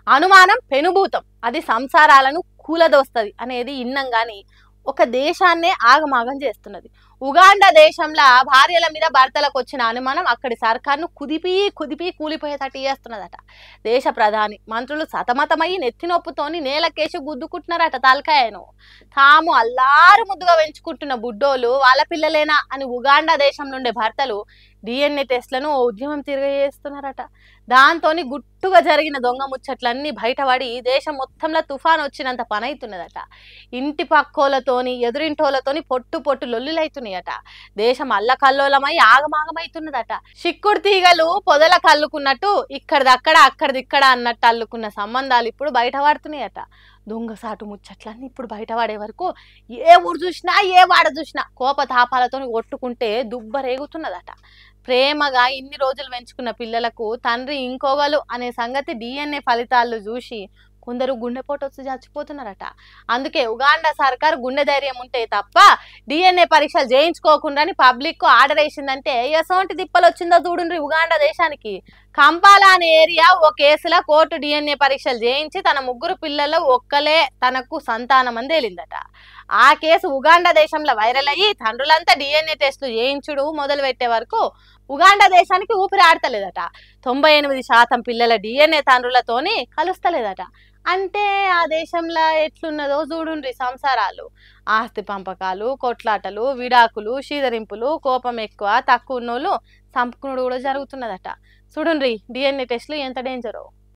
అనుమానం పెనుభూతం, అది సంసారాలను కూలదోస్తది అనేది ఇన్నం గాని ఒక దేశాన్నే ఆగమాగం చేస్తున్నది. ఉగాండా దేశంలో భార్యల మీద భర్తలకు వచ్చిన అనుమానం అక్కడి సర్కార్ను కుదిపి కుదిపి కూలిపోయేటట్టు చేస్తున్నదట. దేశ ప్రధాని మంత్రులు సతమతమయ్యి నెత్తినొప్పుతోని నేలకేసి గుద్దుకుంటున్నారట తలకాయను. తాము అల్లారు ముద్దుగా పెంచుకుంటున్న బుడ్డోలు వాళ్ళ పిల్లలేనా అని ఉగాండా దేశం నుండే భర్తలు డిఎన్ఏ టెస్ట్లను ఓ ఉద్యమం తిరగజేస్తున్నారట. దాంతోని గుట్టుగా జరిగిన దొంగ ముచ్చట్లన్నీ బయటపడి దేశం మొత్తంలో తుఫాన్ వచ్చినంత పని అవుతున్నదట. ఇంటి పక్కోలతోని ఎదురింటోలతోని పొట్టు పొట్టు లొల్లులైతున్నాయట. దేశం అల్లకల్లోలమై ఆగమాగమైతున్నదట. చిక్కుడు తీగలు పొదల కల్లుకున్నట్టు ఇక్కడిదక్కడ అక్కడిదిక్కడ అన్నట్టు అల్లుకున్న సంబంధాలు ఇప్పుడు బయటపడుతున్నాయట. దొంగసాటు ముచ్చట్లన్నీ ఇప్పుడు బయటపడే వరకు ఏ ఊరు చూసినా ఏ వాడ చూసినా కోపతాపాలతో కొట్టుకుంటే దుబ్బరేగుతున్నదట. ప్రేమగా ఇన్ని రోజులు పెంచుకున్న పిల్లలకు తండ్రి ఇంకోగలు అనే సంగతి డిఎన్ఏ ఫలితాలు చూసి కొందరు గుండెపోటు వచ్చి చచ్చిపోతున్నారట. అందుకే ఉగాండా సర్కార్ గుండె ధైర్యం ఉంటే తప్ప డిఎన్ఏ పరీక్షలు చేయించుకోకుండా పబ్లిక్ ఆర్డర్ వేసిందంటే ఎసోంటి తిప్పలు వచ్చిందో చూడండి. ఉగాండా దేశానికి కంపాలా అనే ఏరియా ఓ కేసులో కోర్టు డిఎన్ఏ పరీక్షలు చేయించి తన ముగ్గురు పిల్లలు ఒక్కలే తనకు సంతానం అని తేలిందట. ఆ కేసు ఉగాండా దేశంలో వైరల్ అయ్యి తండ్రులంతా డిఎన్ఏ టెస్టులు చేయించుడు మొదలు పెట్టే వరకు ఉగాండా దేశానికి ఊపిరి ఆడతలేదట. 98% పిల్లల డిఎన్ఏ తండ్రులతోని కలుస్తలేదట. అంటే ఆ దేశంలో ఎట్లున్నదో చూడుండ్రి సంసారాలు. ఆస్తి పంపకాలు, కొట్లాటలు, విడాకులు, షీదరింపులు, కోపం ఎక్కువ తక్కువ ఉన్నోళ్ళు సంపుకునుడు కూడా జరుగుతున్నదట. చూడుండ్రి డిఎన్ఏ టెస్టులు ఎంత డేంజరో.